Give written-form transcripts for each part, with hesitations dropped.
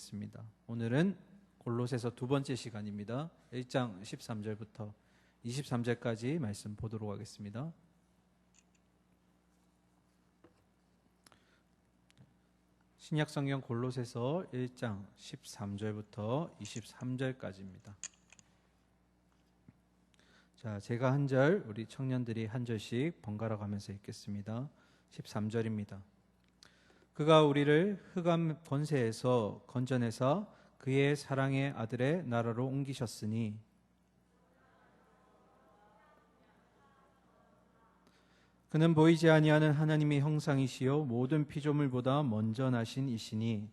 보겠습니다. 오늘은 골로새서 두 번째 시간입니다. 1장 13절부터 23절까지 말씀 보도록 하겠습니다. 신약성경 골로새서 1장 13절부터 23절까지입니다. 자, 제가 한 절, 우리 청년들이 한 절씩 번갈아 가면서 읽겠습니다. 13절입니다. 그가 우리를 흑암 권세에서 건져내사 그의 사랑의 아들의 나라로 옮기셨으니 그는 보이지 아니하는 하나님의 형상이시요 모든 피조물보다 먼저 나신 이시니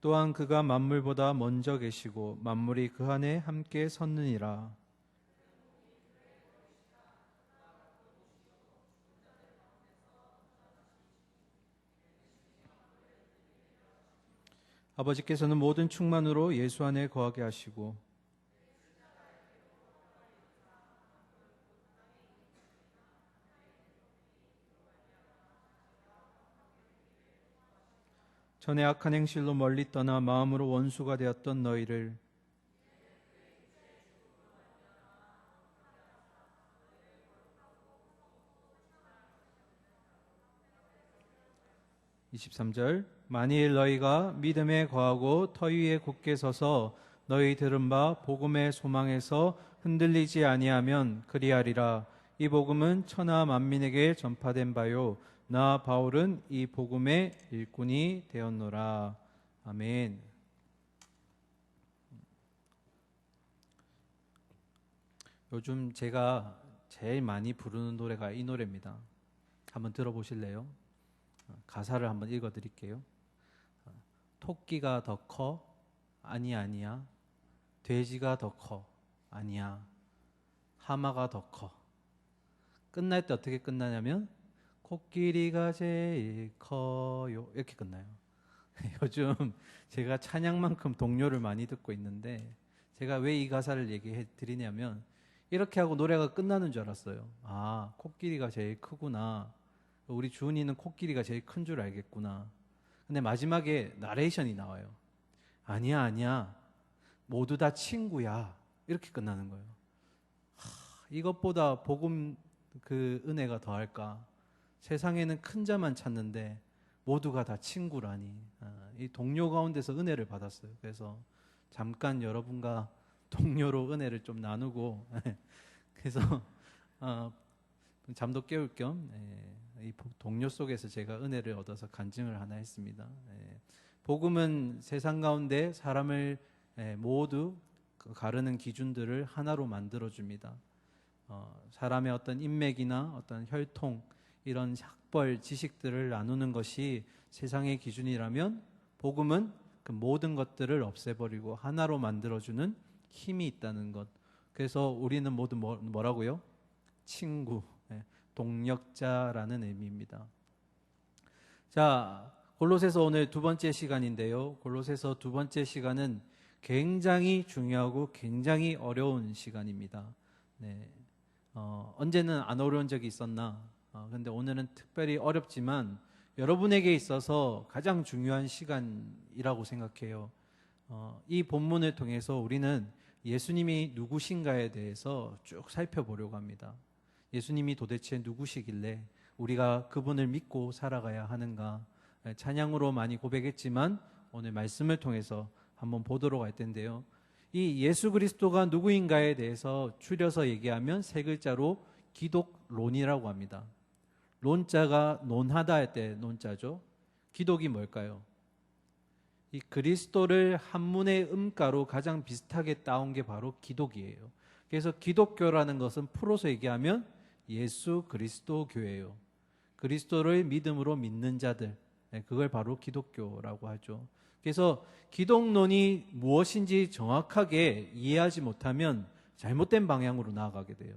또한 그가 만물보다 먼저 계시고 만물이 그 안에 함께 섰느니라. 아버지께서는 모든 충만으로 예수 안에 거하게 하시고 전에 악한 행실로 멀리 떠나 마음으로 원수가 되었던 너희를 (23절) 만일 너희가 믿음에 거하고 터 위에 굳게 서서 너희 들은 바 복음의 소망에서 흔들리지 아니하면 그리하리라. 이 복음은 천하 만민에게 전파된 바요 나 바울은 이 복음의 일꾼이 되었노라. 아멘. 요즘 제가 제일 많이 부르는 노래가 이 노래입니다. 한번 들어보실래요? 가사를 한번 읽어드릴게요. 토끼가 더 커? 아니야. 돼지가 더 커? 아니야. 하마가 더 커. 끝날 때 어떻게 끝나냐면 코끼리가 제일 커요 이렇게 끝나요. 요즘 제가 찬양만큼 동요를 많이 듣고 있는데 제가 왜 이 가사를 얘기해 드리냐면 이렇게 하고 노래가 끝나는 줄 알았어요. 아, 코끼리가 제일 크구나. 우리 주은이는 코끼리가 제일 큰 줄 알겠구나. 근데 마지막에 나레이션이 나와요. 아니야. 모두 다 친구야. 이렇게 끝나는 거예요. 이것보다 복음 그 은혜가 더할까? 세상에는 큰 자만 찾는데 모두가 다 친구라니. 이 동료 가운데서 은혜를 받았어요. 그래서 잠깐 여러분과 동료로 은혜를 좀 나누고 그래서 잠도 깨울 겸 이 동료 속에서 제가 은혜를 얻어서 간증을 하나 했습니다. 복음은 세상 가운데 사람을 모두 가르는 기준들을 하나로 만들어줍니다. 사람의 어떤 인맥이나 어떤 혈통 이런 학벌 지식들을 나누는 것이 세상의 기준이라면 복음은 그 모든 것들을 없애버리고 하나로 만들어주는 힘이 있다는 것. 그래서 우리는 모두 뭐라고요? 친구, 동력자라는 의미입니다. 자, 골로새서 오늘 두 번째 시간인데요. 골로새서 두 번째 시간은 굉장히 중요하고 굉장히 어려운 시간입니다. 언제는 안 어려운 적이 있었나? 근데 오늘은 특별히 어렵지만 여러분에게 있어서 가장 중요한 시간이라고 생각해요. 이 본문을 통해서 우리는 예수님이 누구신가에 대해서 쭉 살펴보려고 합니다. 예수님이 도대체 누구시길래 우리가 그분을 믿고 살아가야 하는가? 찬양으로 많이 고백했지만 오늘 말씀을 통해서 한번 보도록 할 텐데요. 이 예수 그리스도가 누구인가에 대해서 줄여서 얘기하면 세 글자로 기독론이라고 합니다. 논자가 논하다 할 때 논자죠. 기독이 뭘까요? 이 그리스도를 한문의 음가로 가장 비슷하게 따온 게 바로 기독이에요. 그래서 기독교라는 것은 풀어서 얘기하면 예수 그리스도 교회예요. 그리스도를 믿음으로 믿는 자들, 그걸 바로 기독교라고 하죠. 그래서 기독론이 무엇인지 정확하게 이해하지 못하면 잘못된 방향으로 나아가게 돼요.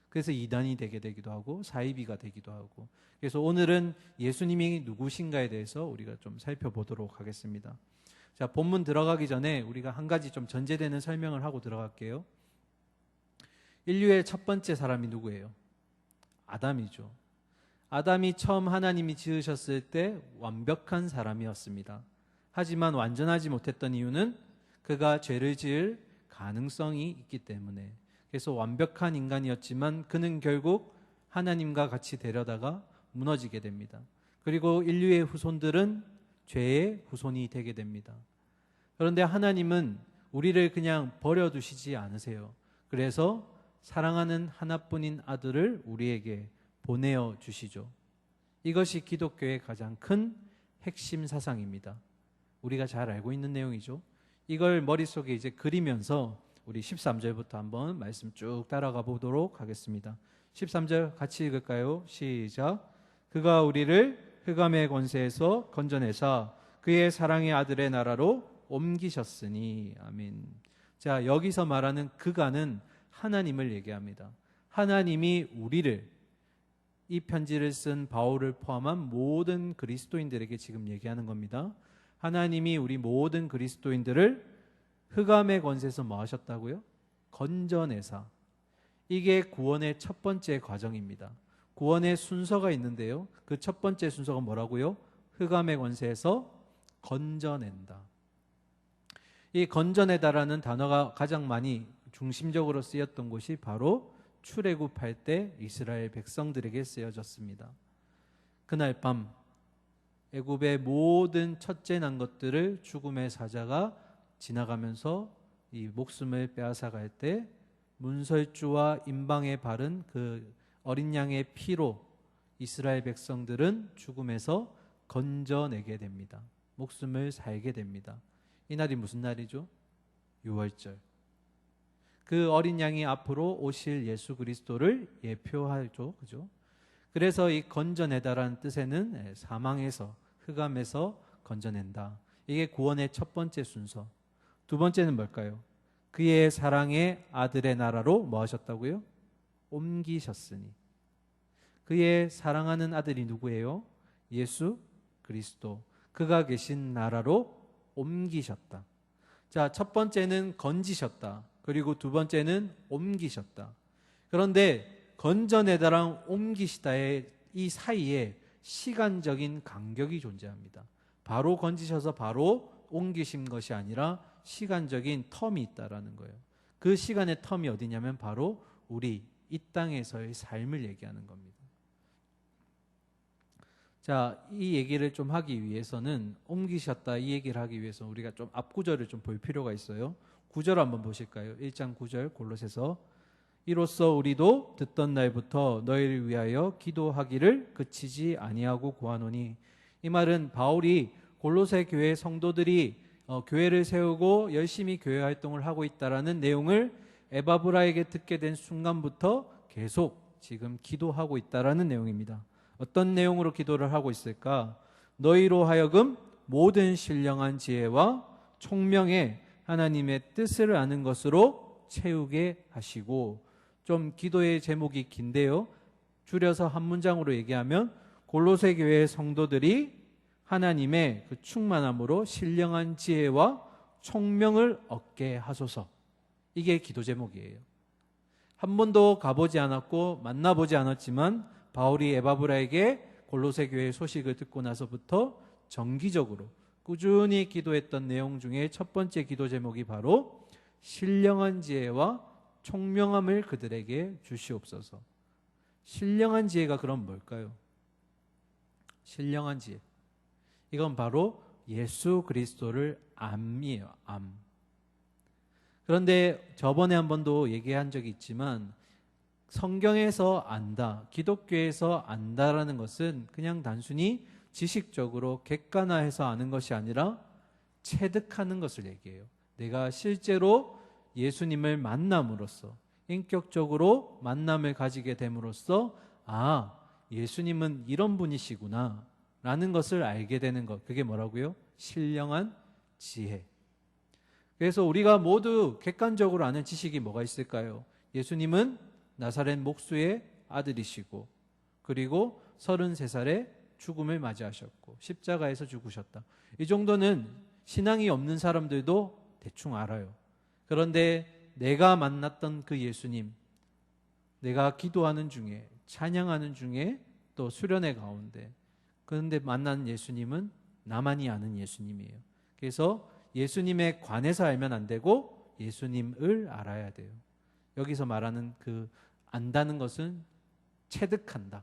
그래서 이단이 되기도 하고 사이비가 되기도 하고. 그래서 오늘은 예수님이 누구신가에 대해서 우리가 좀 살펴보도록 하겠습니다. 자, 본문 들어가기 전에 우리가 한 가지 좀 전제되는 설명을 하고 들어갈게요. 인류의 첫 번째 사람이 누구예요? 아담이죠. 아담이 처음 하나님이 지으셨을 때 완벽한 사람이었습니다. 하지만 완전하지 못했던 이유는 그가 죄를 지을 가능성이 있기 때문에. 그래서 완벽한 인간이었지만 그는 결국 하나님과 같이 데려다가 무너지게 됩니다. 그리고 인류의 후손들은 죄의 후손이 되게 됩니다. 그런데 하나님은 우리를 그냥 버려두시지 않으세요. 그래서 사랑하는 하나뿐인 아들을 우리에게 보내어 주시죠. 이것이 기독교의 가장 큰 핵심 사상입니다. 우리가 잘 알고 있는 내용이죠. 이걸 머릿속에 이제 그리면서 우리 13절부터 한번 말씀 쭉 따라가 보도록 하겠습니다. 13절 같이 읽을까요? 시작. 그가 우리를 흑암의 권세에서 건져내사 그의 사랑의 아들의 나라로 옮기셨으니. 아멘. 자, 여기서 말하는 그가는 하나님을 얘기합니다. 하나님이 우리를, 이 편지를 쓴 바울을 포함한 모든 그리스도인들에게 지금 얘기하는 겁니다. 하나님이 우리 모든 그리스도인들을 흑암의 권세에서 뭐 하셨다고요? 건져내사. 이게 구원의 첫 번째 과정입니다. 구원의 순서가 있는데요. 그 첫 번째 순서가 뭐라고요? 흑암의 권세에서 건져낸다. 이 건져내다라는 단어가 가장 많이 중심적으로 쓰였던 곳이 바로 출애굽할 때 이스라엘 백성들에게 쓰여졌습니다. 그날 밤 애굽의 모든 첫째 난 것들을 죽음의 사자가 지나가면서 이 목숨을 빼앗아갈 때 문설주와 임방에 바른 그 어린 양의 피로 이스라엘 백성들은 죽음에서 건져내게 됩니다. 목숨을 살게 됩니다. 이 날이 무슨 날이죠? 유월절. 그 어린 양이 앞으로 오실 예수 그리스도를 예표하죠. 그죠? 그래서 이 건져내다라는 뜻에는 사망에서, 흑암에서 건져낸다. 이게 구원의 첫 번째 순서. 두 번째는 뭘까요? 그의 사랑의 아들의 나라로 뭐 하셨다고요? 옮기셨으니. 그의 사랑하는 아들이 누구예요? 예수 그리스도. 그가 계신 나라로 옮기셨다. 자, 첫 번째는 건지셨다. 그리고 두 번째는 옮기셨다. 그런데 건져내다랑 옮기시다의 이 사이에 시간적인 간격이 존재합니다. 바로 건지셔서 바로 옮기신 것이 아니라 시간적인 텀이 있다라는 거예요. 그 시간의 텀이 어디냐면 바로 우리 이 땅에서의 삶을 얘기하는 겁니다. 자, 이 얘기를 좀 하기 위해서는 옮기셨다 이 얘기를 하기 위해서 우리가 좀 앞구절을 좀 볼 필요가 있어요. 9절 한번 보실까요? 1장 9절 골로새서 이로써 우리도 듣던 날부터 너희를 위하여 기도하기를 그치지 아니하고 구하노니. 이 말은 바울이 골로새 교회 성도들이 교회를 세우고 열심히 교회 활동을 하고 있다라는 내용을 에바브라에게 듣게 된 순간부터 계속 지금 기도하고 있다라는 내용입니다. 어떤 내용으로 기도를 하고 있을까? 너희로 하여금 모든 신령한 지혜와 총명에 하나님의 뜻을 아는 것으로 채우게 하시고. 좀 기도의 제목이 긴데요. 줄여서 한 문장으로 얘기하면 골로새 교회의 성도들이 하나님의 그 충만함으로 신령한 지혜와 총명을 얻게 하소서. 이게 기도 제목이에요. 한 번도 가보지 않았고 만나보지 않았지만 바울이 에바브라에게 골로새 교회의 소식을 듣고 나서부터 정기적으로 꾸준히 기도했던 내용 중에 첫 번째 기도 제목이 바로 신령한 지혜와 총명함을 그들에게 주시옵소서. 신령한 지혜가 그럼 뭘까요? 신령한 지혜. 이건 바로 예수 그리스도를 암이에요. 암. 그런데 저번에 한 번도 얘기한 적이 있지만 성경에서 안다, 기독교에서 안다라는 것은 그냥 단순히 지식적으로 객관화해서 아는 것이 아니라 체득하는 것을 얘기해요. 내가 실제로 예수님을 만남으로써, 인격적으로 만남을 가지게 됨으로써 아, 예수님은 이런 분이시구나 라는 것을 알게 되는 것. 그게 뭐라고요? 신령한 지혜. 그래서 우리가 모두 객관적으로 아는 지식이 뭐가 있을까요? 예수님은 나사렛 목수의 아들이시고 그리고 33살에 죽음을 맞이하셨고 십자가에서 죽으셨다. 이 정도는 신앙이 없는 사람들도 대충 알아요. 그런데 내가 만났던 그 예수님, 내가 기도하는 중에, 찬양하는 중에, 또 수련회 가운데, 그런데 만난 예수님은 나만이 아는 예수님이에요. 그래서 예수님에 관해서 알면 안 되고 예수님을 알아야 돼요. 여기서 말하는 그 안다는 것은 체득한다.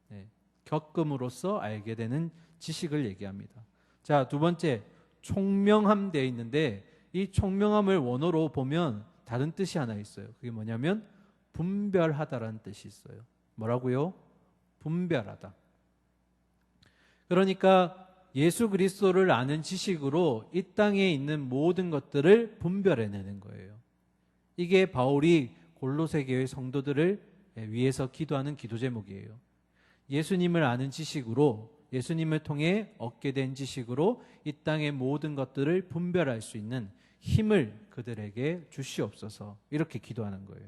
네, 겪음으로써 알게 되는 지식을 얘기합니다. 자, 두 번째, 총명함 되어 있는데 이 총명함을 원어로 보면 다른 뜻이 하나 있어요. 그게 뭐냐면 분별하다라는 뜻이 있어요. 뭐라고요? 분별하다. 그러니까 예수 그리스도를 아는 지식으로 이 땅에 있는 모든 것들을 분별해내는 거예요. 이게 바울이 골로새 교회 성도들을 위해서 기도하는 기도 제목이에요. 예수님을 아는 지식으로, 예수님을 통해 얻게 된 지식으로 이 땅의 모든 것들을 분별할 수 있는 힘을 그들에게 주시옵소서, 이렇게 기도하는 거예요.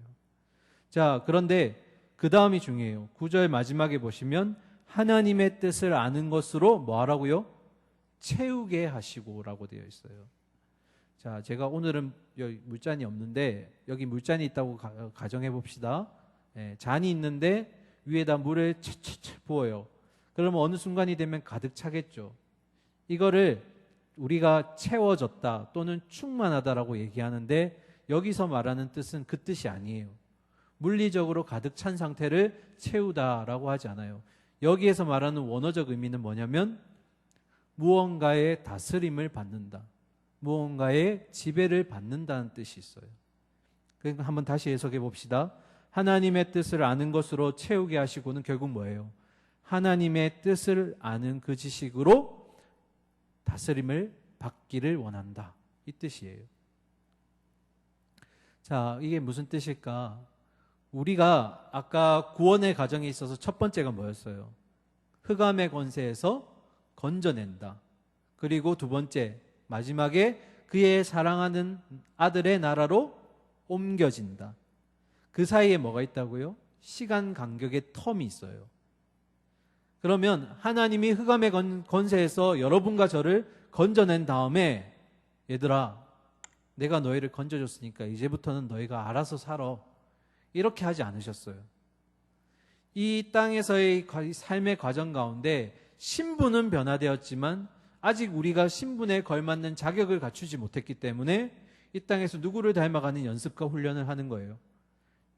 자, 그런데 그 다음이 중요해요. 9절 마지막에 보시면 하나님의 뜻을 아는 것으로 뭐 하라고요? 채우게 하시고라고 되어 있어요. 자, 제가 오늘은 여기 물잔이 없는데 여기 물잔이 있다고 가정해 봅시다. 잔이 있는데 위에다 물을 차차차 부어요. 그러면 어느 순간이 되면 가득 차겠죠. 이거를 우리가 채워졌다 또는 충만하다라고 얘기하는데 여기서 말하는 뜻은 그 뜻이 아니에요. 물리적으로 가득 찬 상태를 채우다라고 하지 않아요. 여기에서 말하는 원어적 의미는 뭐냐면 무언가의 다스림을 받는다, 무언가의 지배를 받는다는 뜻이 있어요. 그러니까 한번 다시 해석해 봅시다. 하나님의 뜻을 아는 것으로 채우게 하시고는 결국 뭐예요? 하나님의 뜻을 아는 그 지식으로 다스림을 받기를 원한다, 이 뜻이에요. 자, 이게 무슨 뜻일까? 우리가 아까 구원의 과정에 있어서 첫 번째가 뭐였어요? 흑암의 권세에서 건져낸다. 그리고 두 번째, 마지막에 그의 사랑하는 아들의 나라로 옮겨진다. 그 사이에 뭐가 있다고요? 시간 간격의 텀이 있어요. 그러면 하나님이 흑암의 권세에서 여러분과 저를 건져낸 다음에 얘들아, 내가 너희를 건져줬으니까 이제부터는 너희가 알아서 살아, 이렇게 하지 않으셨어요. 이 땅에서의 삶의 과정 가운데 신분은 변화되었지만 아직 우리가 신분에 걸맞는 자격을 갖추지 못했기 때문에 이 땅에서 누구를 닮아가는 연습과 훈련을 하는 거예요.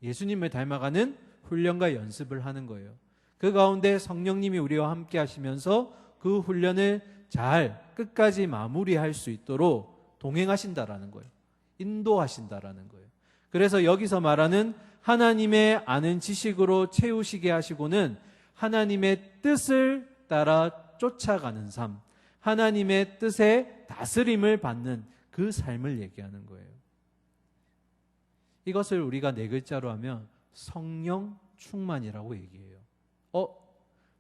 예수님을 닮아가는 훈련과 연습을 하는 거예요. 그 가운데 성령님이 우리와 함께 하시면서 그 훈련을 잘 끝까지 마무리할 수 있도록 동행하신다라는 거예요. 인도하신다라는 거예요. 그래서 여기서 말하는 하나님의 아는 지식으로 채우시게 하시고는 하나님의 뜻을 따라 쫓아가는 삶, 하나님의 뜻에 다스림을 받는 그 삶을 얘기하는 거예요. 이것을 우리가 네 글자로 하면 성령 충만이라고 얘기해요.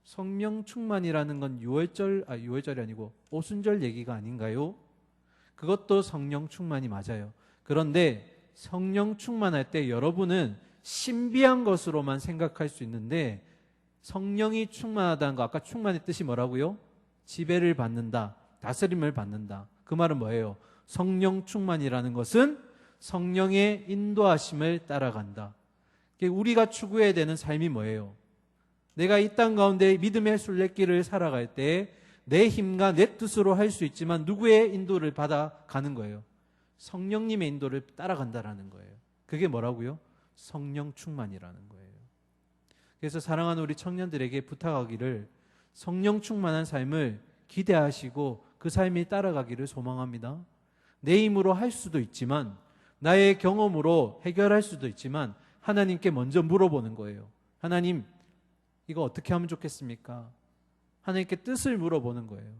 성령 충만이라는 건 유월절이 아니고 오순절 얘기가 아닌가요? 그것도 성령 충만이 맞아요. 그런데 성령 충만할 때 여러분은 신비한 것으로만 생각할 수 있는데 성령이 충만하다는 거, 아까 충만의 뜻이 뭐라고요? 지배를 받는다, 다스림을 받는다. 그 말은 뭐예요? 성령 충만이라는 것은 성령의 인도하심을 따라간다. 우리가 추구해야 되는 삶이 뭐예요? 내가 이 땅 가운데 믿음의 순례길을 살아갈 때 내 힘과 내 뜻으로 할 수 있지만 누구의 인도를 받아가는 거예요? 성령님의 인도를 따라간다라는 거예요. 그게 뭐라고요? 성령 충만이라는 거예요. 그래서 사랑하는 우리 청년들에게 부탁하기를 성령 충만한 삶을 기대하시고 그 삶이 따라가기를 소망합니다. 내 힘으로 할 수도 있지만, 나의 경험으로 해결할 수도 있지만 하나님께 먼저 물어보는 거예요. 하나님, 이거 어떻게 하면 좋겠습니까? 하나님께 뜻을 물어보는 거예요.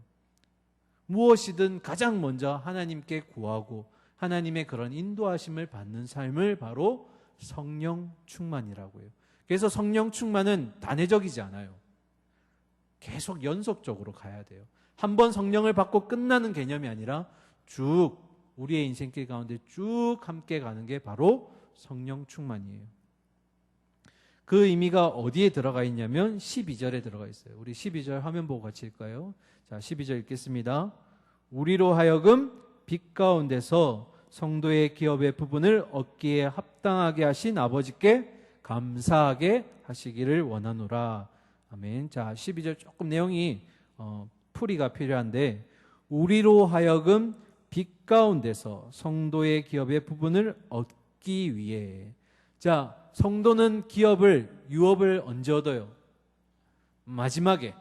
무엇이든 가장 먼저 하나님께 구하고 하나님의 그런 인도하심을 받는 삶을 바로 성령 충만이라고 해요. 그래서 성령 충만은 단회적이지 않아요. 계속 연속적으로 가야 돼요. 한 번 성령을 받고 끝나는 개념이 아니라 쭉 우리의 인생길 가운데 쭉 함께 가는 게 바로 성령 충만이에요. 그 의미가 어디에 들어가 있냐면 12절에 들어가 있어요. 우리 12절 화면 보고 같이 읽까요? 자, 12절 읽겠습니다. 우리로 하여금 빛 가운데서 성도의 기업의 부분을 얻기에 합당하게 하신 아버지께 감사하게 하시기를 원하노라. 아멘. 자, 12절 조금 내용이 풀이가 필요한데, 우리로 하여금 빛 가운데서 성도의 기업의 부분을 얻기 위해. 자, 성도는 유업을 언제 얻어요? 마지막에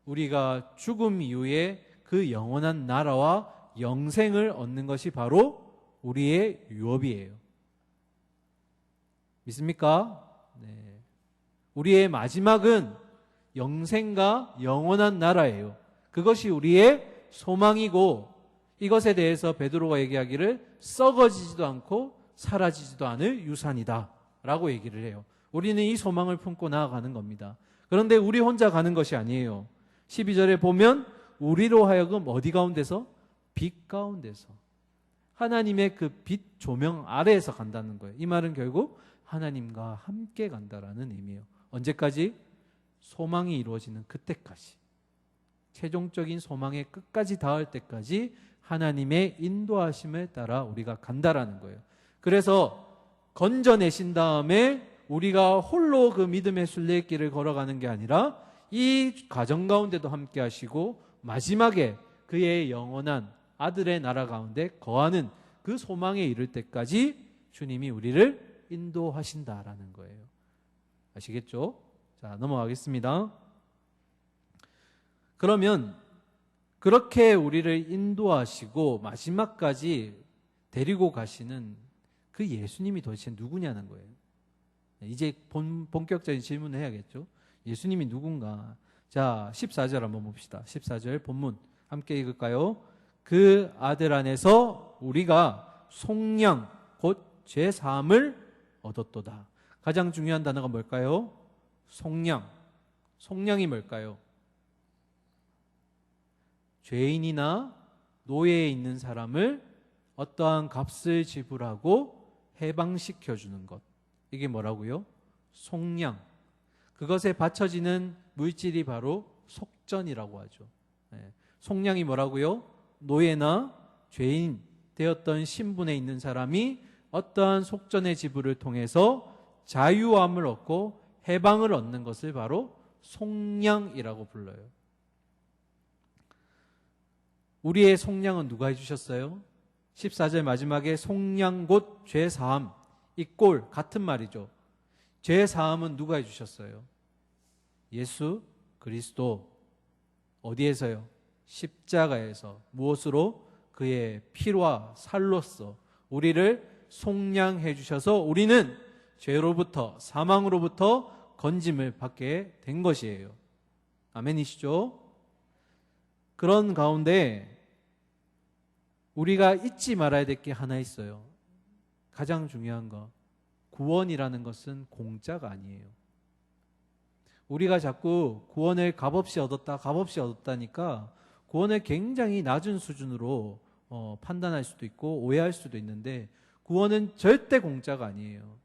우리가 죽음 이후에 그 영원한 나라와 영생을 얻는 것이 바로 우리의 유업이에요. 믿습니까? 네. 우리의 마지막은 영생과 영원한 나라예요. 그것이 우리의 소망이고, 이것에 대해서 베드로가 얘기하기를 썩어지지도 않고 사라지지도 않을 유산이다 라고 얘기를 해요. 우리는 이 소망을 품고 나아가는 겁니다. 그런데 우리 혼자 가는 것이 아니에요. 12절에 보면 우리로 하여금 어디 가운데서? 빛 가운데서, 하나님의 그 빛 조명 아래에서 간다는 거예요. 이 말은 결국 하나님과 함께 간다라는 의미예요. 언제까지? 소망이 이루어지는 그때까지, 최종적인 소망의 끝까지 닿을 때까지 하나님의 인도하심에 따라 우리가 간다라는 거예요. 그래서 건져내신 다음에 우리가 홀로 그 믿음의 순례길을 걸어가는 게 아니라 이 과정 가운데도 함께 하시고 마지막에 그의 영원한 아들의 나라 가운데 거하는 그 소망에 이를 때까지 주님이 우리를 인도하신다라는 거예요. 아시겠죠? 자, 넘어가겠습니다. 그러면 그렇게 우리를 인도하시고 마지막까지 데리고 가시는 그 예수님이 도대체 누구냐는 거예요. 이제 본격적인 질문을 해야겠죠. 예수님이 누군가? 자, 14절 한번 봅시다. 14절 본문 함께 읽을까요? 그 아들 안에서 우리가 속량 곧 죄사함을 얻었도다. 가장 중요한 단어가 뭘까요? 속량. 속량이 뭘까요? 죄인이나 노예에 있는 사람을 어떠한 값을 지불하고 해방시켜주는 것. 이게 뭐라고요? 속량. 그것에 받쳐지는 물질이 바로 속전이라고 하죠. 속량이 뭐라고요? 노예나 죄인 되었던 신분에 있는 사람이 어떠한 속전의 지불을 통해서 자유함을 얻고 해방을 얻는 것을 바로 속량이라고 불러요. 우리의 속량은 누가 해주셨어요? 14절 마지막에 속량 곧 죄사함, 이 꼴 같은 말이죠. 죄사함은 누가 해주셨어요? 예수 그리스도. 어디에서요? 십자가에서. 무엇으로? 그의 피와 살로써 우리를 속량해 주셔서 우리는 죄로부터, 사망으로부터 건짐을 받게 된 것이에요. 아멘이시죠? 그런 가운데 우리가 잊지 말아야 될 게 하나 있어요. 가장 중요한 거, 구원이라는 것은 공짜가 아니에요. 우리가 자꾸 구원을 값없이 얻었다니까 구원을 굉장히 낮은 수준으로 판단할 수도 있고 오해할 수도 있는데, 구원은 절대 공짜가 아니에요.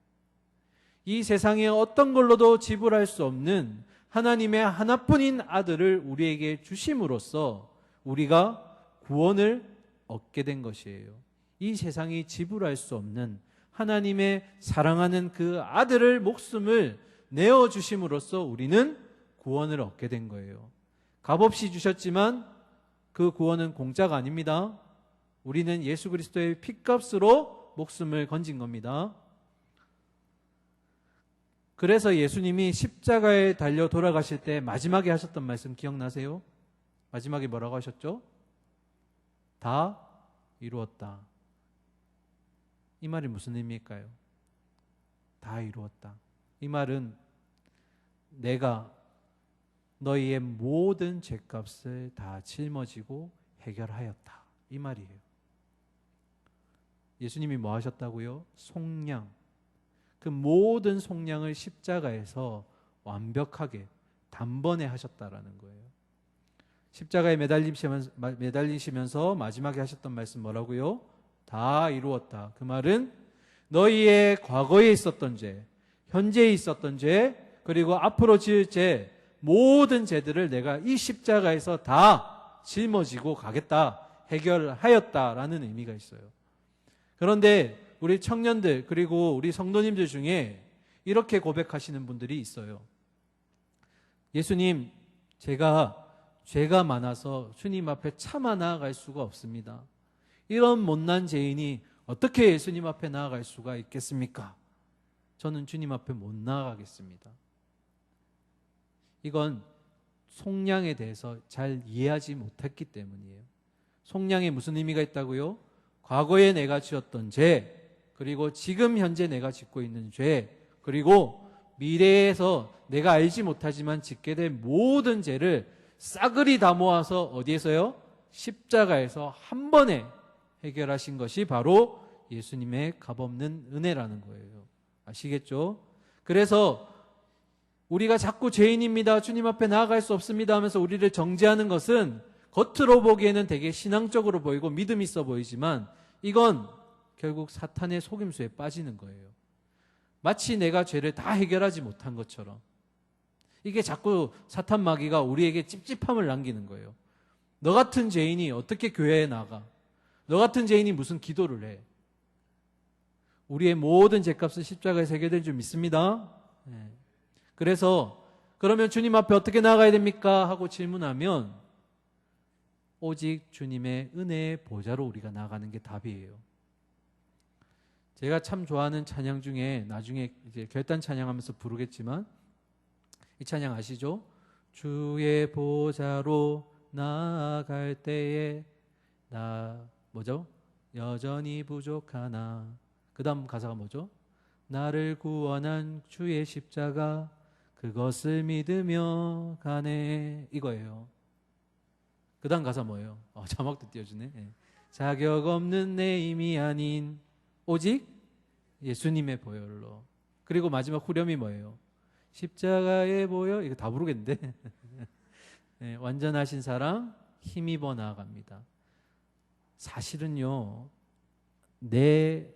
이 세상에 어떤 걸로도 지불할 수 없는 하나님의 하나뿐인 아들을 우리에게 주심으로써 우리가 구원을 얻게 된 것이에요. 이 세상이 지불할 수 없는 하나님의 사랑하는 그 아들을 목숨을 내어주심으로써 우리는 구원을 얻게 된 거예요. 값없이 주셨지만 그 구원은 공짜가 아닙니다. 우리는 예수 그리스도의 핏값으로 목숨을 건진 겁니다. 그래서 예수님이 십자가에 달려 돌아가실 때 마지막에 하셨던 말씀 기억나세요? 마지막에 뭐라고 하셨죠? 다 이루었다. 이 말이 무슨 의미일까요? 다 이루었다. 이 말은 내가 너희의 모든 죄값을 다 짊어지고 해결하였다. 이 말이에요. 예수님이 뭐 하셨다고요? 속량. 그 모든 속량을 십자가에서 완벽하게 단번에 하셨다라는 거예요. 십자가에 매달리시면서 마지막에 하셨던 말씀 뭐라고요? 다 이루었다. 그 말은 너희의 과거에 있었던 죄, 현재에 있었던 죄, 그리고 앞으로 지을 죄, 모든 죄들을 내가 이 십자가에서 다 짊어지고 가겠다. 해결하였다라는 의미가 있어요. 그런데 우리 청년들 그리고 우리 성도님들 중에 이렇게 고백하시는 분들이 있어요. 예수님, 제가 죄가 많아서 주님 앞에 차마 나아갈 수가 없습니다. 이런 못난 죄인이 어떻게 예수님 앞에 나아갈 수가 있겠습니까? 저는 주님 앞에 못 나아가겠습니다. 이건 속량에 대해서 잘 이해하지 못했기 때문이에요. 속량에 무슨 의미가 있다고요? 과거에 내가 지었던 죄, 그리고 지금 현재 내가 짓고 있는 죄, 그리고 미래에서 내가 알지 못하지만 짓게 될 모든 죄를 싸그리 다 모아서 어디에서요? 십자가에서 한 번에 해결하신 것이 바로 예수님의 값없는 은혜라는 거예요. 아시겠죠? 그래서 우리가 자꾸 죄인입니다, 주님 앞에 나아갈 수 없습니다 하면서 우리를 정죄하는 것은 겉으로 보기에는 되게 신앙적으로 보이고 믿음 있어 보이지만 이건 결국 사탄의 속임수에 빠지는 거예요. 마치 내가 죄를 다 해결하지 못한 것처럼. 이게 자꾸 사탄 마귀가 우리에게 찝찝함을 남기는 거예요. 너 같은 죄인이 어떻게 교회에 나가? 너 같은 죄인이 무슨 기도를 해? 우리의 모든 죄값은 십자가에서 해결될 줄 믿습니다. 네. 그래서 그러면 주님 앞에 어떻게 나아가야 됩니까? 하고 질문하면 오직 주님의 은혜의 보좌로 우리가 나아가는 게 답이에요. 제가 참 좋아하는 찬양 중에 나중에 이제 결단 찬양하면서 부르겠지만 이 찬양 아시죠? 주의 보좌로 나아갈 때에 나 뭐죠? 여전히 부족하나. 그 다음 가사가 뭐죠? 나를 구원한 주의 십자가 그것을 믿으며 가네. 이거예요. 그 다음 가사 뭐예요? 자막도 띄워주네. 네. 자격 없는 내 힘이 아닌 오직 예수님의 보혈로. 그리고 마지막 후렴이 뭐예요? 십자가의 보혈. 이거 다 부르겠는데. 네, 완전하신 사랑 힘입어 나아갑니다. 사실은요, 내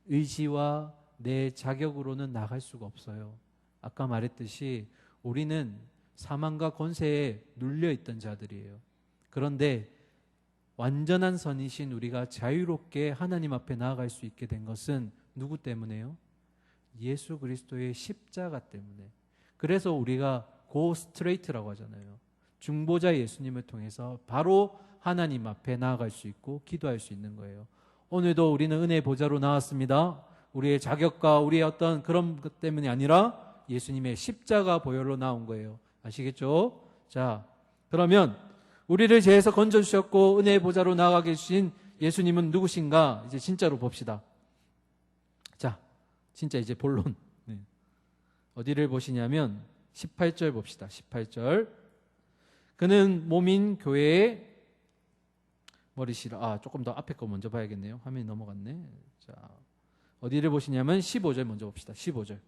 의지와 내 자격으로는 나갈 수가 없어요. 아까 말했듯이 우리는 사망과 권세에 눌려있던 자들이에요. 그런데 완전한 선이신 우리가 자유롭게 하나님 앞에 나아갈 수 있게 된 것은 누구 때문에요? 예수 그리스도의 십자가 때문에. 그래서 우리가 고 스트레이트라고 하잖아요. 중보자 예수님을 통해서 바로 하나님 앞에 나아갈 수 있고 기도할 수 있는 거예요. 오늘도 우리는 은혜의 보좌로 나왔습니다. 우리의 자격과 우리의 어떤 그런 것 때문이 아니라 예수님의 십자가 보혈로 나온 거예요. 아시겠죠? 자, 그러면 우리를 죄에서 건져주셨고 은혜의 보좌로 나아가게 해주신 예수님은 누구신가? 이제 진짜로 봅시다. 자, 진짜 이제 본론. 네. 어디를 보시냐면 18절 봅시다. 18절. 그는 몸인 교회에 머리시라. 조금 더 앞에 거 먼저 봐야겠네요. 화면이 넘어갔네. 자, 어디를 보시냐면 15절 먼저 봅시다. 15절.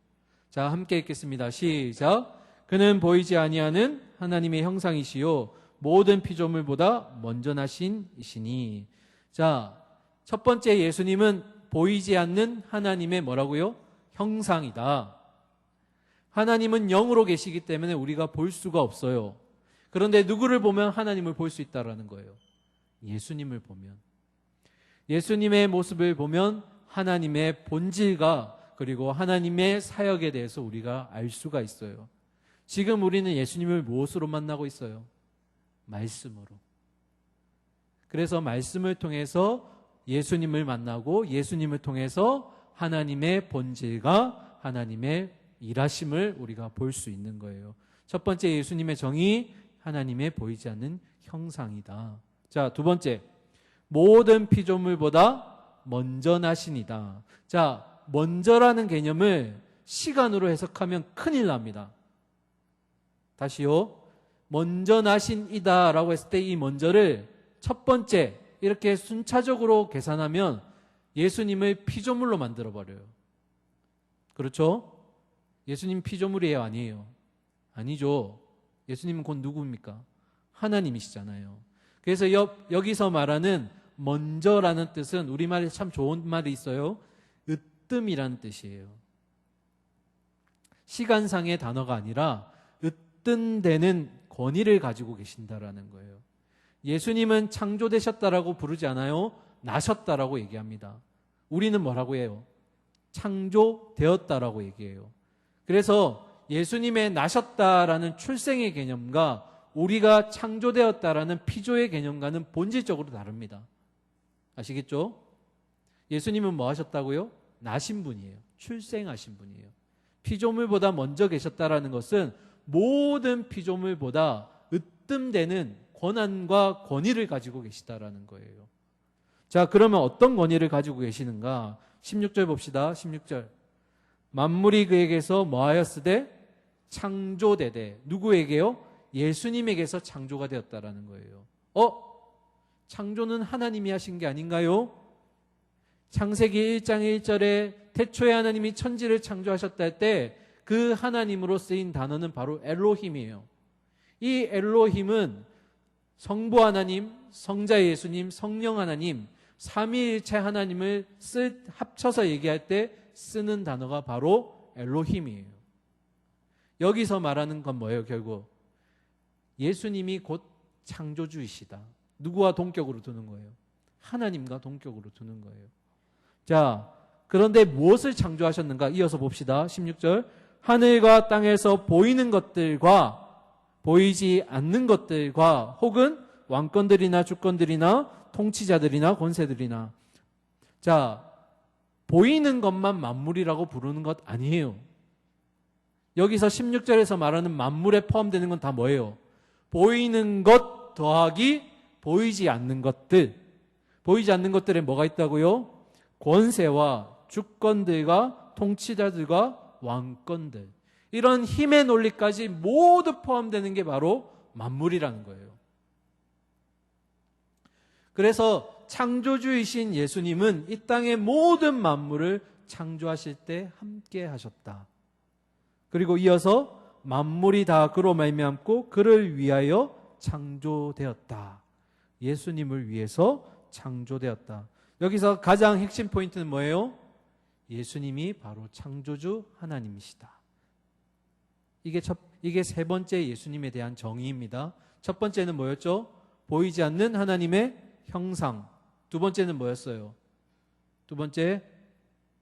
자, 함께 읽겠습니다. 시작. 그는 보이지 아니하는 하나님의 형상이시요 모든 피조물보다 먼저 나신 이시니. 자, 첫 번째 예수님은 보이지 않는 하나님의 뭐라고요? 형상이다. 하나님은 영으로 계시기 때문에 우리가 볼 수가 없어요. 그런데 누구를 보면 하나님을 볼 수 있다라는 거예요. 예수님을 보면. 예수님의 모습을 보면 하나님의 본질과 그리고 하나님의 사역에 대해서 우리가 알 수가 있어요. 지금 우리는 예수님을 무엇으로 만나고 있어요? 말씀으로. 그래서 말씀을 통해서 예수님을 만나고 예수님을 통해서 하나님의 본질과 하나님의 일하심을 우리가 볼 수 있는 거예요. 첫 번째 예수님의 정의, 하나님의 보이지 않는 형상이다. 자, 두 번째, 모든 피조물보다 먼저 나신이다. 자, 먼저라는 개념을 시간으로 해석하면 큰일 납니다. 다시요. 먼저 나신이다 라고 했을 때 이 먼저를 첫 번째 이렇게 순차적으로 계산하면 예수님을 피조물로 만들어버려요. 그렇죠? 예수님 피조물이에요? 아니에요? 아니죠. 예수님은 곧 누구입니까? 하나님이시잖아요. 그래서 여기서 말하는 먼저라는 뜻은 우리말에 참 좋은 말이 있어요. 으뜸이라는 뜻이에요. 시간상의 단어가 아니라 으뜸되는 권위를 가지고 계신다라는 거예요. 예수님은 창조되셨다라고 부르지 않아요. 나셨다라고 얘기합니다. 우리는 뭐라고 해요? 창조되었다라고 얘기해요. 그래서 예수님의 나셨다라는 출생의 개념과 우리가 창조되었다라는 피조의 개념과는 본질적으로 다릅니다. 아시겠죠? 예수님은 뭐 하셨다고요? 나신 분이에요. 출생하신 분이에요. 피조물보다 먼저 계셨다라는 것은 모든 피조물보다 으뜸되는 권한과 권위를 가지고 계시다라는 거예요. 자, 그러면 어떤 권위를 가지고 계시는가? 16절 봅시다. 16절. 만물이 그에게서 뭐하였으되 창조되되. 누구에게요? 예수님에게서 창조가 되었다라는 거예요. 창조는 하나님이 하신 게 아닌가요? 창세기 1장 1절에 태초에 하나님이 천지를 창조하셨다 할 때 그 하나님으로 쓰인 단어는 바로 엘로힘이에요. 이 엘로힘은 성부 하나님, 성자 예수님, 성령 하나님, 삼위일체 하나님을 합쳐서 얘기할 때 쓰는 단어가 바로 엘로힘이에요. 여기서 말하는 건 뭐예요? 결국 예수님이 곧 창조주이시다. 누구와 동격으로 두는 거예요? 하나님과 동격으로 두는 거예요. 자, 그런데 무엇을 창조하셨는가? 이어서 봅시다. 16절. 하늘과 땅에서 보이는 것들과 보이지 않는 것들과 혹은 왕권들이나 주권들이나 통치자들이나 권세들이나. 자, 보이는 것만 만물이라고 부르는 것 아니에요. 여기서 16절에서 말하는 만물에 포함되는 건 다 뭐예요? 보이는 것 더하기 보이지 않는 것들. 보이지 않는 것들에 뭐가 있다고요? 권세와 주권들과 통치자들과 왕권들, 이런 힘의 논리까지 모두 포함되는 게 바로 만물이라는 거예요. 그래서 창조주이신 예수님은 이 땅의 모든 만물을 창조하실 때 함께 하셨다. 그리고 이어서 만물이 다 그로 말미암고 그를 위하여 창조되었다. 예수님을 위해서 창조되었다. 여기서 가장 핵심 포인트는 뭐예요? 예수님이 바로 창조주 하나님이시다. 이게 세 번째 예수님에 대한 정의입니다. 첫 번째는 뭐였죠? 보이지 않는 하나님의 형상. 두 번째는 뭐였어요? 두 번째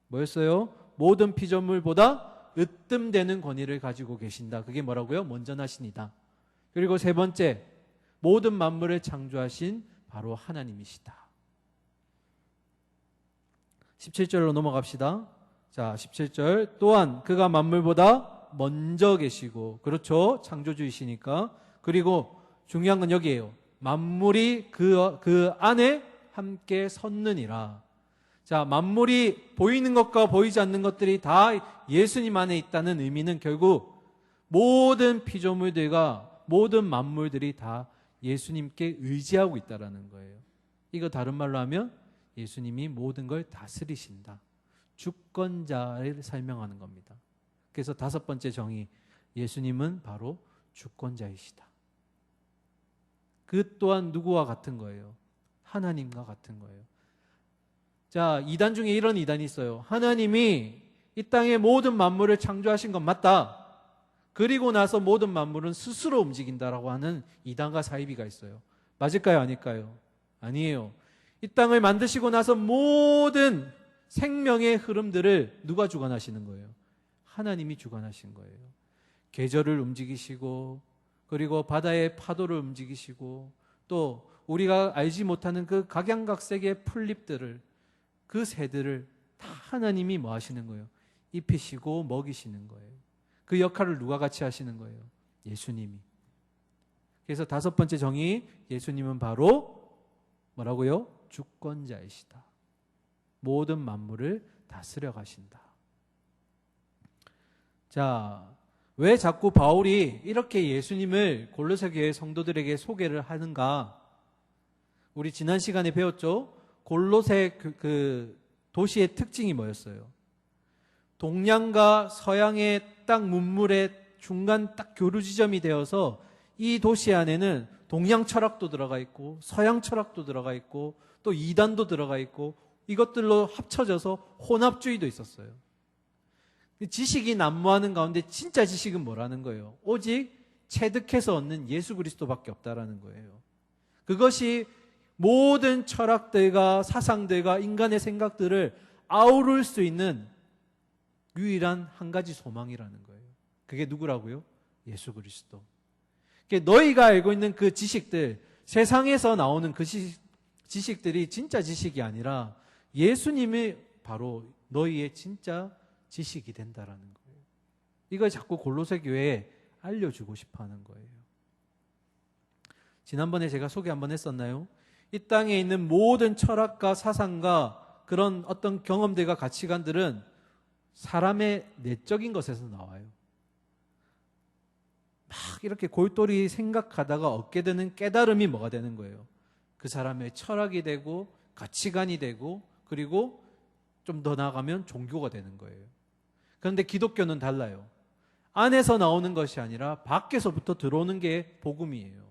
뭐였어요? 모든 피조물보다 으뜸되는 권위를 가지고 계신다. 그게 뭐라고요? 먼저나신이다. 그리고 세 번째, 모든 만물을 창조하신 바로 하나님이시다. 17절로 넘어갑시다. 자, 17절. 또한 그가 만물보다 먼저 계시고, 그렇죠? 창조주이시니까. 그리고 중요한 건 여기에요. 만물이 그 안에 함께 섰느니라. 자, 만물이 보이는 것과 보이지 않는 것들이 다 예수님 안에 있다는 의미는 결국 모든 피조물들과 모든 만물들이 다 예수님께 의지하고 있다는 거예요. 이거 다른 말로 하면 예수님이 모든 걸 다스리신다. 주권자를 설명하는 겁니다. 그래서 다섯 번째 정의, 예수님은 바로 주권자이시다. 그 또한 누구와 같은 거예요? 하나님과 같은 거예요. 자, 이단 중에 이런 이단이 있어요. 하나님이 이 땅의 모든 만물을 창조하신 건 맞다. 그리고 나서 모든 만물은 스스로 움직인다라고 하는 이단과 사이비가 있어요. 맞을까요? 아닐까요? 아니에요. 이 땅을 만드시고 나서 모든 생명의 흐름들을 누가 주관하시는 거예요? 하나님이 주관하신 거예요. 계절을 움직이시고, 그리고 바다의 파도를 움직이시고, 또 우리가 알지 못하는 그 각양각색의 풀잎들을, 그 새들을 다 하나님이 뭐 하시는 거예요? 입히시고 먹이시는 거예요. 그 역할을 누가 같이 하시는 거예요? 예수님이. 그래서 다섯 번째 정의, 예수님은 바로 뭐라고요? 주권자이시다. 모든 만물을 다스려 가신다. 자, 왜 자꾸 바울이 이렇게 예수님을 골로새 교회 성도들에게 소개를 하는가? 우리 지난 시간에 배웠죠? 골로새 그 도시의 특징이 뭐였어요? 동양과 서양의 딱 문물의 중간 딱 교류 지점이 되어서 이 도시 안에는 동양 철학도 들어가 있고 서양 철학도 들어가 있고 또 이단도 들어가 있고 이것들로 합쳐져서 혼합주의도 있었어요. 지식이 난무하는 가운데 진짜 지식은 뭐라는 거예요? 오직 체득해서 얻는 예수 그리스도밖에 없다라는 거예요. 그것이 모든 철학들과 사상들과 인간의 생각들을 아우를 수 있는 유일한 한 가지 소망이라는 거예요. 그게 누구라고요? 예수 그리스도. 너희가 알고 있는 그 지식들, 세상에서 나오는 그 지식들이 진짜 지식이 아니라 예수님이 바로 너희의 진짜 지식이 된다라는 거예요. 이걸 자꾸 골로새 교회에 알려주고 싶어 하는 거예요. 지난번에 제가 소개 한번 했었나요? 이 땅에 있는 모든 철학과 사상과 그런 어떤 경험들과 가치관들은 사람의 내적인 것에서 나와요. 막 이렇게 골똘히 생각하다가 얻게 되는 깨달음이 뭐가 되는 거예요? 그 사람의 철학이 되고 가치관이 되고 그리고 좀 더 나아가면 종교가 되는 거예요. 그런데 기독교는 달라요. 안에서 나오는 것이 아니라 밖에서부터 들어오는 게 복음이에요.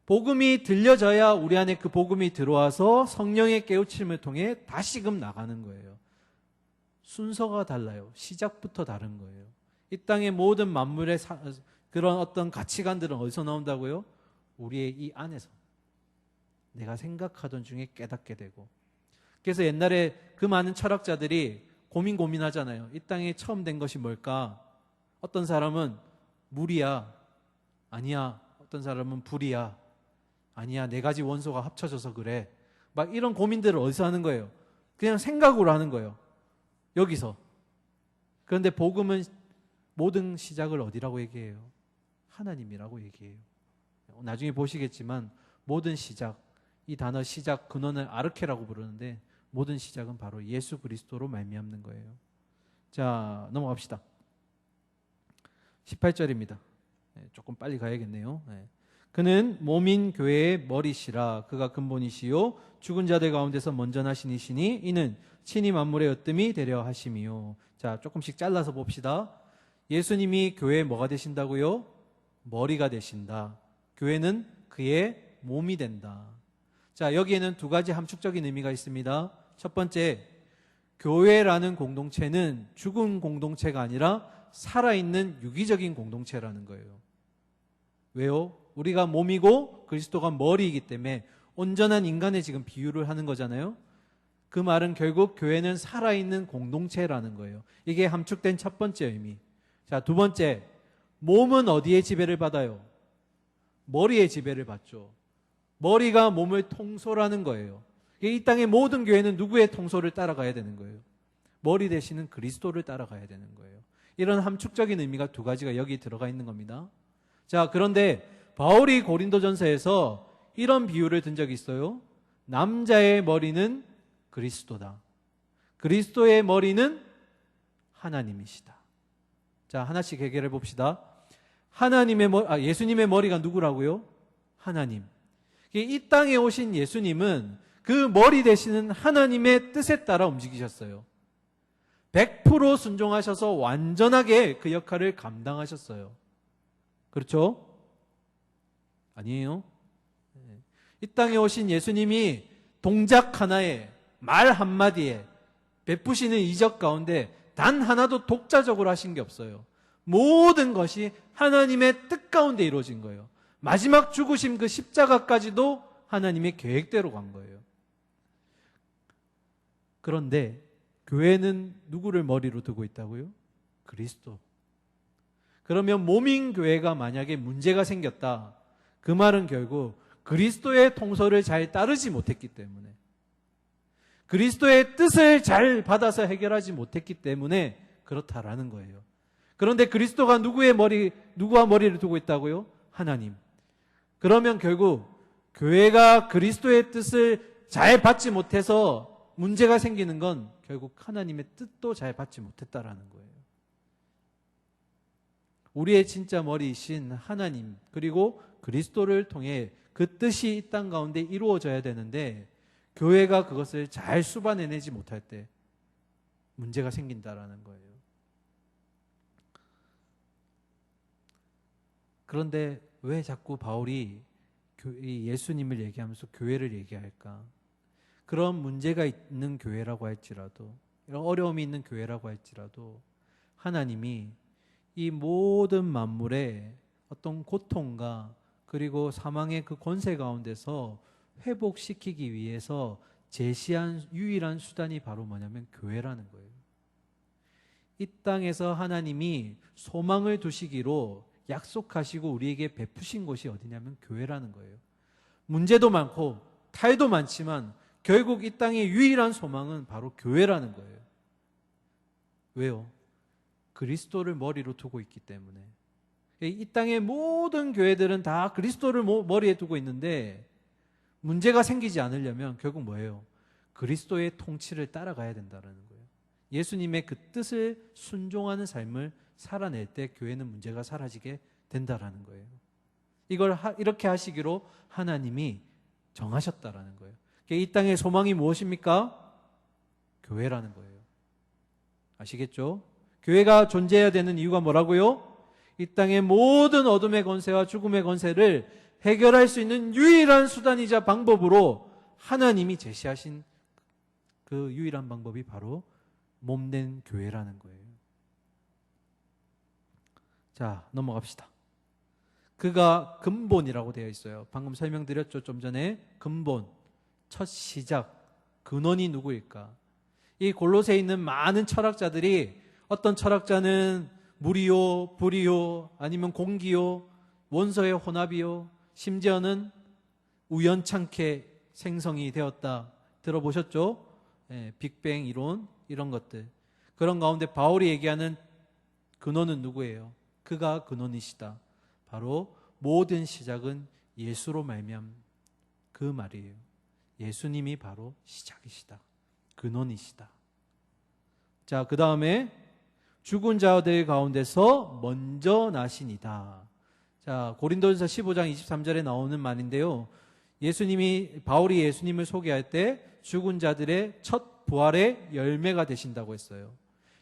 복음이 들려져야 우리 안에 그 복음이 들어와서 성령의 깨우침을 통해 다시금 나가는 거예요. 순서가 달라요. 시작부터 다른 거예요. 이 땅의 모든 만물의 그런 어떤 가치관들은 어디서 나온다고요? 우리의 이 안에서. 내가 생각하던 중에 깨닫게 되고. 그래서 옛날에 그 많은 철학자들이 고민하잖아요. 이 땅에 처음 된 것이 뭘까? 어떤 사람은 물이야. 아니야. 어떤 사람은 불이야. 아니야. 네 가지 원소가 합쳐져서 그래. 막 이런 고민들을 어디서 하는 거예요? 그냥 생각으로 하는 거예요. 여기서. 그런데 복음은 모든 시작을 어디라고 얘기해요? 하나님이라고 얘기해요. 나중에 보시겠지만 모든 시작, 이 단어 시작 근원을 아르케라고 부르는데 모든 시작은 바로 예수 그리스도로 말미암는 거예요. 자, 넘어갑시다. 18절입니다. 조금 빨리 가야겠네요. 그는 몸인 교회의 머리시라. 그가 근본이시요 죽은 자들 가운데서 먼저 나신 이시니 이는 친히 만물의 으뜸이 되려 하심이요. 자, 조금씩 잘라서 봅시다. 예수님이 교회의 뭐가 되신다고요? 머리가 되신다. 교회는 그의 몸이 된다. 자, 여기에는 두 가지 함축적인 의미가 있습니다. 첫 번째, 교회라는 공동체는 죽은 공동체가 아니라 살아있는 유기적인 공동체라는 거예요. 왜요? 우리가 몸이고 그리스도가 머리이기 때문에 온전한 인간의 지금 비유를 하는 거잖아요. 그 말은 결국 교회는 살아있는 공동체라는 거예요. 이게 함축된 첫 번째 의미. 자, 두 번째, 몸은 어디에 지배를 받아요? 머리에 지배를 받죠. 머리가 몸을 통솔하는 거예요. 이 땅의 모든 교회는 누구의 통솔을 따라가야 되는 거예요? 머리 되시는 그리스도를 따라가야 되는 거예요. 이런 함축적인 의미가 두 가지가 여기 들어가 있는 겁니다. 자, 그런데 바울이 고린도전서에서 이런 비유를 든 적이 있어요. 남자의 머리는 그리스도다. 그리스도의 머리는 하나님이시다. 자, 하나씩 해결해 봅시다. 예수님의 머리가 누구라고요? 하나님. 이 땅에 오신 예수님은 그 머리 되시는 하나님의 뜻에 따라 움직이셨어요. 100% 순종하셔서 완전하게 그 역할을 감당하셨어요. 그렇죠? 아니에요. 이 땅에 오신 예수님이 동작 하나에, 말 한마디에, 베푸시는 이적 가운데 단 하나도 독자적으로 하신 게 없어요. 모든 것이 하나님의 뜻 가운데 이루어진 거예요. 마지막 죽으심 그 십자가까지도 하나님의 계획대로 간 거예요. 그런데 교회는 누구를 머리로 두고 있다고요? 그리스도. 그러면 몸인 교회가 만약에 문제가 생겼다. 그 말은 결국 그리스도의 통솔을 잘 따르지 못했기 때문에, 그리스도의 뜻을 잘 받아서 해결하지 못했기 때문에 그렇다라는 거예요. 그런데 그리스도가 누구와 머리를 두고 있다고요? 하나님. 그러면 결국 교회가 그리스도의 뜻을 잘 받지 못해서 문제가 생기는 건 결국 하나님의 뜻도 잘 받지 못했다라는 거예요. 우리의 진짜 머리이신 하나님 그리고 그리스도를 통해 그 뜻이 이 땅 가운데 이루어져야 되는데 교회가 그것을 잘 수반해내지 못할 때 문제가 생긴다라는 거예요. 그런데 왜 자꾸 바울이 예수님을 얘기하면서 교회를 얘기할까? 그런 문제가 있는 교회라고 할지라도, 이런 어려움이 있는 교회라고 할지라도 하나님이 이 모든 만물의 어떤 고통과 그리고 사망의 그 권세 가운데서 회복시키기 위해서 제시한 유일한 수단이 바로 뭐냐면 교회라는 거예요. 이 땅에서 하나님이 소망을 두시기로 약속하시고 우리에게 베푸신 곳이 어디냐면 교회라는 거예요. 문제도 많고 탈도 많지만 결국 이 땅의 유일한 소망은 바로 교회라는 거예요. 왜요? 그리스도를 머리로 두고 있기 때문에. 이 땅의 모든 교회들은 다 그리스도를 머리에 두고 있는데 문제가 생기지 않으려면 결국 뭐예요? 그리스도의 통치를 따라가야 된다는 거예요. 예수님의 그 뜻을 순종하는 삶을 살아낼 때 교회는 문제가 사라지게 된다라는 거예요. 이걸 이렇게 하시기로 하나님이 정하셨다라는 거예요. 이 땅의 소망이 무엇입니까? 교회라는 거예요. 아시겠죠? 교회가 존재해야 되는 이유가 뭐라고요? 이 땅의 모든 어둠의 권세와 죽음의 권세를 해결할 수 있는 유일한 수단이자 방법으로 하나님이 제시하신 그 유일한 방법이 바로 몸된 교회라는 거예요. 자, 넘어갑시다. 그가 근본이라고 되어 있어요. 방금 설명드렸죠. 좀 전에 근본, 첫 시작, 근원이 누구일까? 이 골로새에 있는 많은 철학자들이 어떤 철학자는 물이요, 불이요, 아니면 공기요, 원소의 혼합이요, 심지어는 우연찮게 생성이 되었다. 들어보셨죠? 빅뱅 이론 이런 것들. 그런 가운데 바울이 얘기하는 근원은 누구예요? 그가 근원이시다. 바로 모든 시작은 예수로 말미암 그 말이에요. 예수님이 바로 시작이시다. 근원이시다. 자, 그 다음에 죽은 자들 가운데서 먼저 나시니다. 자, 고린도전서 15장 23절에 나오는 말인데요. 바울이 예수님을 소개할 때 죽은 자들의 첫 부활의 열매가 되신다고 했어요.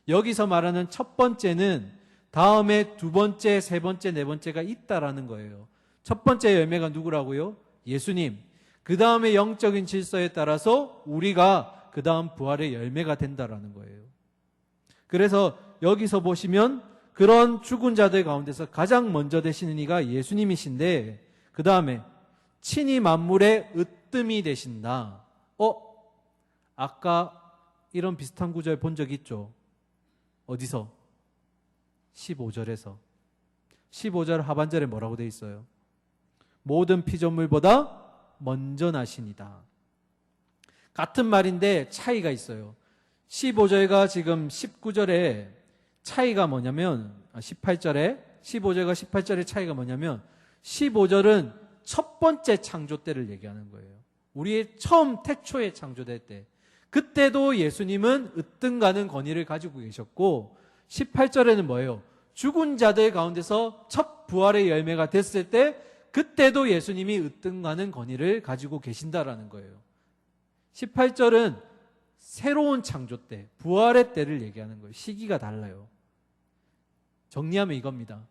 여기서 말하는 첫 번째는 다음에 두 번째, 세 번째, 네 번째가 있다라는 거예요. 첫 번째 열매가 누구라고요? 예수님. 그 다음에 영적인 질서에 따라서 우리가 그 다음 부활의 열매가 된다라는 거예요. 그래서 여기서 보시면 그런 죽은 자들 가운데서 가장 먼저 되시는 이가 예수님이신데 그 다음에 친히 만물의 으뜸이 되신다. 아까 이런 비슷한 구절 본 적 있죠? 어디서? 15절에서. 15절 하반절에 뭐라고 돼 있어요? 모든 피조물보다 먼저 나시니다. 같은 말인데 차이가 있어요. 15절과 지금 19절에 차이가 뭐냐면 18절에 15절과 18절의 차이가 뭐냐면 15절은 첫 번째 창조 때를 얘기하는 거예요. 우리의 처음 태초에 창조될 때 그때도 예수님은 으뜸가는 권위를 가지고 계셨고 18절에는 뭐예요? 죽은 자들 가운데서 첫 부활의 열매가 됐을 때 그때도 예수님이 으뜸가는 권위를 가지고 계신다라는 거예요. 18절은 새로운 창조 때, 부활의 때를 얘기하는 거예요. 시기가 달라요. 정리하면 이겁니다.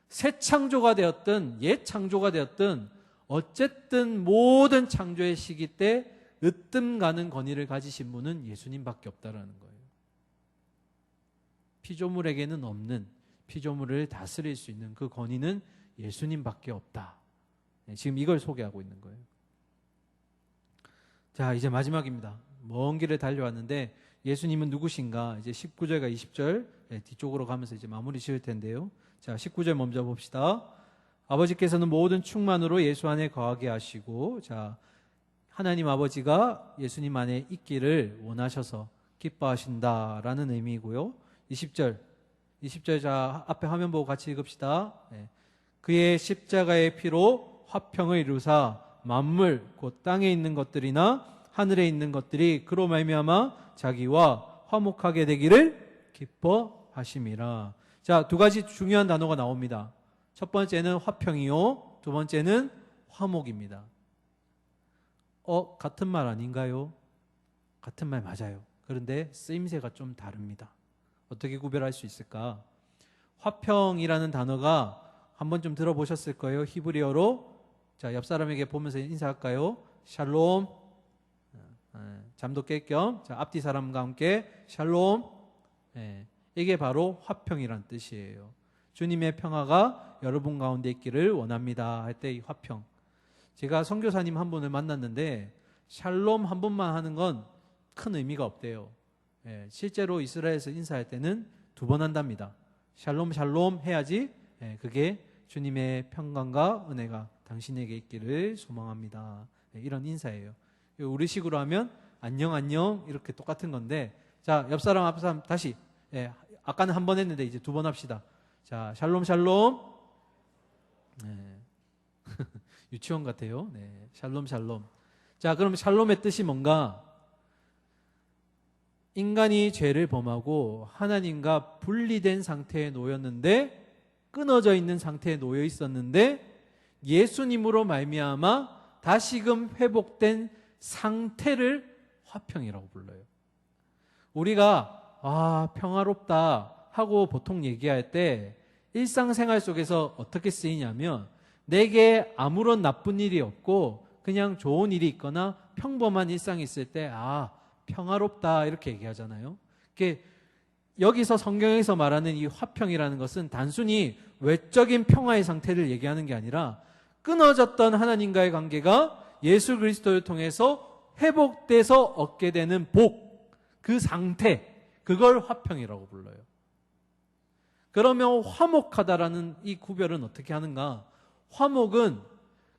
새 창조가 되었든 옛 창조가 되었든 어쨌든 모든 창조의 시기 때 으뜸 가는 권위를 가지신 분은 예수님밖에 없다라는 거예요. 피조물에게는 없는, 피조물을 다스릴 수 있는 그 권위는 예수님밖에 없다. 지금 이걸 소개하고 있는 거예요. 자, 이제 마지막입니다. 먼 길을 달려왔는데 예수님은 누구신가? 이제 19절과 20절 뒤쪽으로 가면서 이제 마무리 지을 텐데요. 자, 19절 먼저 봅시다. 아버지께서는 모든 충만으로 예수 안에 거하게 하시고, 자, 하나님 아버지가 예수님 안에 있기를 원하셔서 기뻐하신다라는 의미이고요. 20절 자, 앞에 화면 보고 같이 읽읍시다. 그의 십자가의 피로 화평을 이루사 만물 곧 땅에 있는 것들이나 하늘에 있는 것들이 그로 말미암아 자기와 화목하게 되기를 기뻐하심이라. 자, 두 가지 중요한 단어가 나옵니다. 첫 번째는 화평이요, 두 번째는 화목입니다. 같은 말 아닌가요? 같은 말 맞아요. 그런데 쓰임새가 좀 다릅니다. 어떻게 구별할 수 있을까? 화평이라는 단어가 한번 좀 들어보셨을 거예요. 히브리어로. 자, 옆 사람에게 보면서 인사할까요? 샬롬. 잠도 깰 겸, 자, 앞뒤 사람과 함께 샬롬. 이게 바로 화평이란 뜻이에요. 주님의 평화가 여러분 가운데 있기를 원합니다 할 때 이 화평. 제가 선교사님 한 분을 만났는데 샬롬 한 번만 하는 건 큰 의미가 없대요. 예, 실제로 이스라엘에서 인사할 때는 2번 한답니다. 샬롬 샬롬 해야지 그게 주님의 평강과 은혜가 당신에게 있기를 소망합니다. 이런 인사예요. 우리식으로 하면 안녕 안녕 이렇게 똑같은 건데, 자, 옆 사람 앞 사람 다시, 아까는 한 번 했는데 이제 2번 합시다. 자, 샬롬 샬롬. 유치원 같아요. 샬롬 샬롬. 자, 그럼 샬롬의 뜻이 뭔가? 인간이 죄를 범하고 하나님과 분리된 상태에 놓였는데, 끊어져 있는 상태에 놓여 있었는데 예수님으로 말미암아 다시금 회복된 상태를 화평이라고 불러요. 우리가 평화롭다 하고 보통 얘기할 때 일상생활 속에서 어떻게 쓰이냐면, 내게 아무런 나쁜 일이 없고 그냥 좋은 일이 있거나 평범한 일상이 있을 때 평화롭다 이렇게 얘기하잖아요. 여기서 성경에서 말하는 이 화평이라는 것은 단순히 외적인 평화의 상태를 얘기하는 게 아니라 끊어졌던 하나님과의 관계가 예수 그리스도를 통해서 회복돼서 얻게 되는 복, 그 상태, 그걸 화평이라고 불러요. 그러면 화목하다라는 이 구별은 어떻게 하는가? 화목은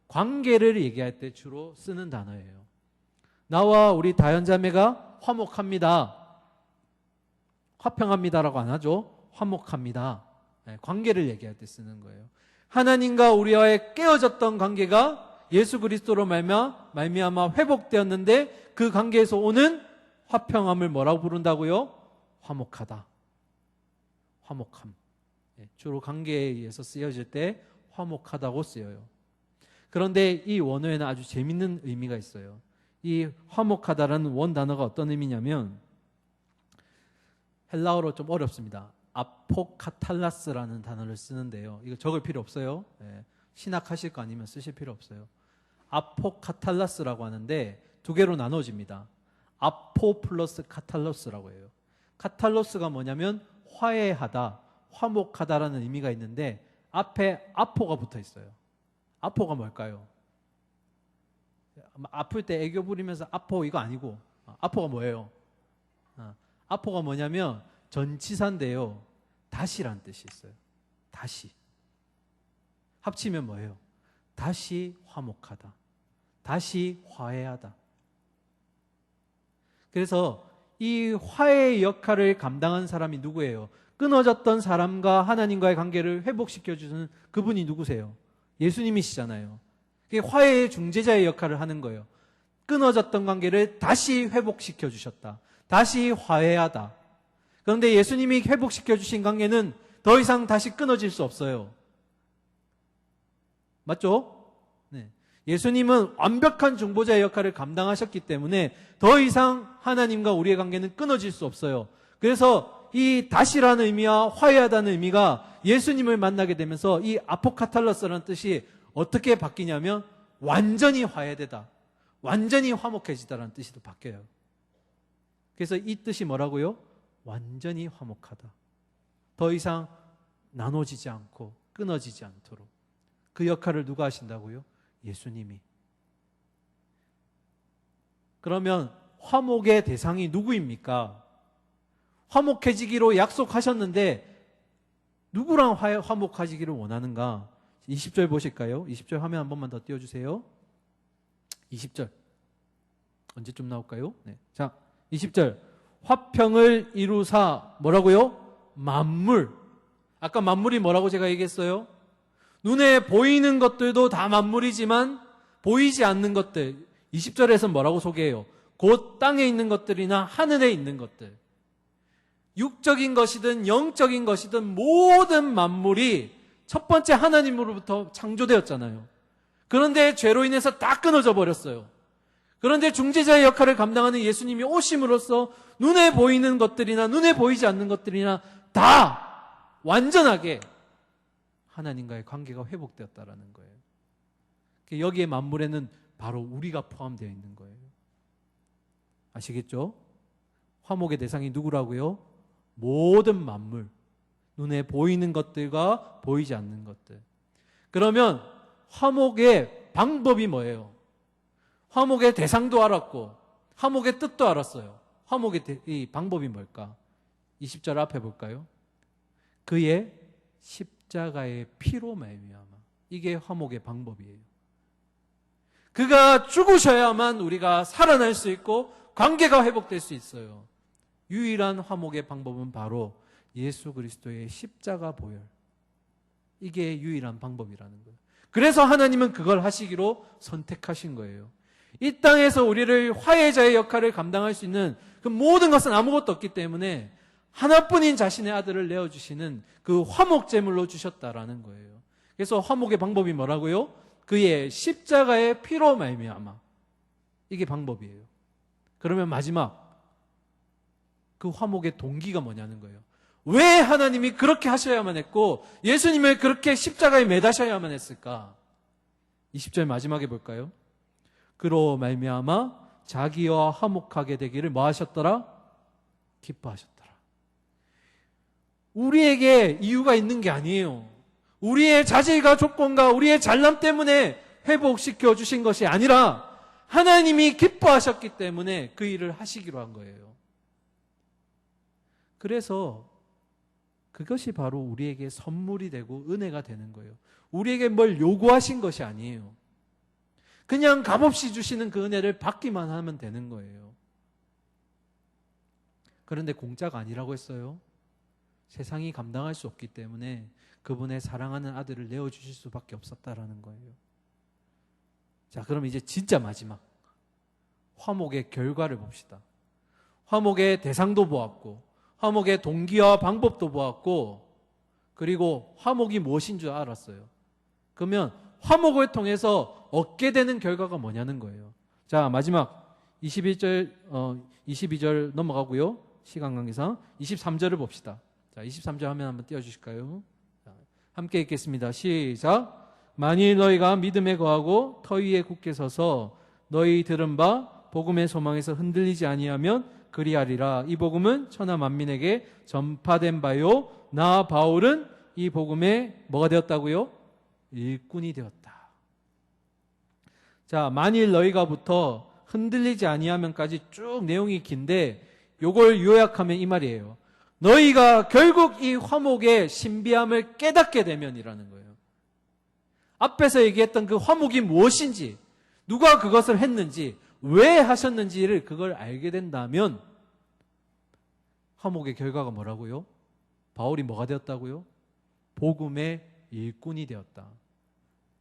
관계를 얘기할 때 주로 쓰는 단어예요. 나와 우리 다현자매가 화목합니다. 화평합니다라고 안 하죠. 화목합니다. 관계를 얘기할 때 쓰는 거예요. 하나님과 우리와의 깨어졌던 관계가 예수 그리스도로 말미암아 회복되었는데 그 관계에서 오는 화평함을 뭐라고 부른다고요? 화목하다. 화목함. 주로 관계에 의해서 쓰여질 때 화목하다고 쓰여요. 그런데 이 원어에는 아주 재밌는 의미가 있어요. 이 화목하다라는 원 단어가 어떤 의미냐면, 헬라어로 좀 어렵습니다. 아포카탈라스라는 단어를 쓰는데요. 이거 적을 필요 없어요. 신학하실 거 아니면 쓰실 필요 없어요. 아포카탈라스라고 하는데 2개로 나눠집니다. 아포 플러스 카탈로스라고 해요. 카탈로스가 뭐냐면 화해하다, 화목하다라는 의미가 있는데 앞에 아포가 붙어 있어요. 아포가 뭘까요? 아플 때 애교 부리면서 아포 이거 아니고, 아포가 뭐예요? 아포가 뭐냐면 전치사인데요, 다시란 뜻이 있어요. 다시. 합치면 뭐예요? 다시 화목하다, 다시 화해하다. 그래서 이 화해의 역할을 감당한 사람이 누구예요? 끊어졌던 사람과 하나님과의 관계를 회복시켜주는 그분이 누구세요? 예수님이시잖아요. 화해의 중재자의 역할을 하는 거예요. 끊어졌던 관계를 다시 회복시켜 주셨다. 다시 화해하다. 그런데 예수님이 회복시켜 주신 관계는 더 이상 다시 끊어질 수 없어요. 맞죠? 네. 예수님은 완벽한 중보자의 역할을 감당하셨기 때문에 더 이상 하나님과 우리의 관계는 끊어질 수 없어요. 그래서 이 다시라는 의미와 화해하다는 의미가 예수님을 만나게 되면서 이 아포카탈로스라는 뜻이 어떻게 바뀌냐면 완전히 화해되다, 완전히 화목해지다라는 뜻이 또 바뀌어요. 그래서 이 뜻이 뭐라고요? 완전히 화목하다. 더 이상 나눠지지 않고 끊어지지 않도록. 그 역할을 누가 하신다고요? 예수님이. 그러면 화목의 대상이 누구입니까? 화목해지기로 약속하셨는데 누구랑 화목하시기를 원하는가? 20절 보실까요? 20절 화면 한 번만 더 띄워주세요. 20절 언제쯤 나올까요? 네. 자, 20절 화평을 이루사 뭐라고요? 만물. 아까 만물이 뭐라고 제가 얘기했어요? 눈에 보이는 것들도 다 만물이지만 보이지 않는 것들, 20절에서 뭐라고 소개해요? 곧 땅에 있는 것들이나 하늘에 있는 것들, 육적인 것이든 영적인 것이든 모든 만물이 첫 번째 하나님으로부터 창조되었잖아요. 그런데 죄로 인해서 다 끊어져 버렸어요. 그런데 중재자의 역할을 감당하는 예수님이 오심으로써 눈에 보이는 것들이나 눈에 보이지 않는 것들이나 다 완전하게 하나님과의 관계가 회복되었다라는 거예요. 여기에 만물에는 바로 우리가 포함되어 있는 거예요. 아시겠죠? 화목의 대상이 누구라고요? 모든 만물. 눈에 보이는 것들과 보이지 않는 것들. 그러면 화목의 방법이 뭐예요? 화목의 대상도 알았고 화목의 뜻도 알았어요. 화목의 이 방법이 뭘까? 20절 앞에 볼까요? 그의 십자가의 피로 말미암아. 이게 화목의 방법이에요. 그가 죽으셔야만 우리가 살아날 수 있고 관계가 회복될 수 있어요. 유일한 화목의 방법은 바로 예수 그리스도의 십자가 보혈. 이게 유일한 방법이라는 거예요. 그래서 하나님은 그걸 하시기로 선택하신 거예요. 이 땅에서 우리를 화해자의 역할을 감당할 수 있는 그 모든 것은 아무것도 없기 때문에 하나뿐인 자신의 아들을 내어주시는 그 화목제물로 주셨다라는 거예요. 그래서 화목의 방법이 뭐라고요? 그의 십자가의 피로 말미암아. 이게 방법이에요. 그러면 마지막 그 화목의 동기가 뭐냐는 거예요. 왜 하나님이 그렇게 하셔야만 했고 예수님을 그렇게 십자가에 매다셔야만 했을까? 20절 마지막에 볼까요? 그로 말미암아 자기와 화목하게 되기를 뭐 하셨더라? 기뻐하셨더라. 우리에게 이유가 있는 게 아니에요. 우리의 자질과 조건과 우리의 잘남 때문에 회복시켜 주신 것이 아니라 하나님이 기뻐하셨기 때문에 그 일을 하시기로 한 거예요. 그래서 그것이 바로 우리에게 선물이 되고 은혜가 되는 거예요. 우리에게 뭘 요구하신 것이 아니에요. 그냥 값없이 주시는 그 은혜를 받기만 하면 되는 거예요. 그런데 공짜가 아니라고 했어요. 세상이 감당할 수 없기 때문에 그분의 사랑하는 아들을 내어주실 수밖에 없었다라는 거예요. 자, 그럼 이제 진짜 마지막 화목의 결과를 봅시다. 화목의 대상도 보았고 화목의 동기와 방법도 보았고 그리고 화목이 무엇인 줄 알았어요. 그러면 화목을 통해서 얻게 되는 결과가 뭐냐는 거예요. 자, 마지막 22절 넘어가고요. 시간 관계상 23절을 봅시다. 자, 23절 화면 한번 띄워주실까요? 자, 함께 읽겠습니다. 시작. 만일 너희가 믿음에 거하고 터 위에 굳게 서서 너희 들은 바 복음의 소망에서 흔들리지 아니하면 그리하리라. 이 복음은 천하 만민에게 전파된 바요. 나 바울은 이 복음에 뭐가 되었다고요? 일꾼이 되었다. 자, 만일 너희가부터 흔들리지 아니하면까지 쭉 내용이 긴데 요걸 요약하면 이 말이에요. 너희가 결국 이 화목의 신비함을 깨닫게 되면이라는 거예요. 앞에서 얘기했던 그 화목이 무엇인지, 누가 그것을 했는지, 왜 하셨는지를 그걸 알게 된다면 화목의 결과가 뭐라고요? 바울이 뭐가 되었다고요? 복음의 일꾼이 되었다.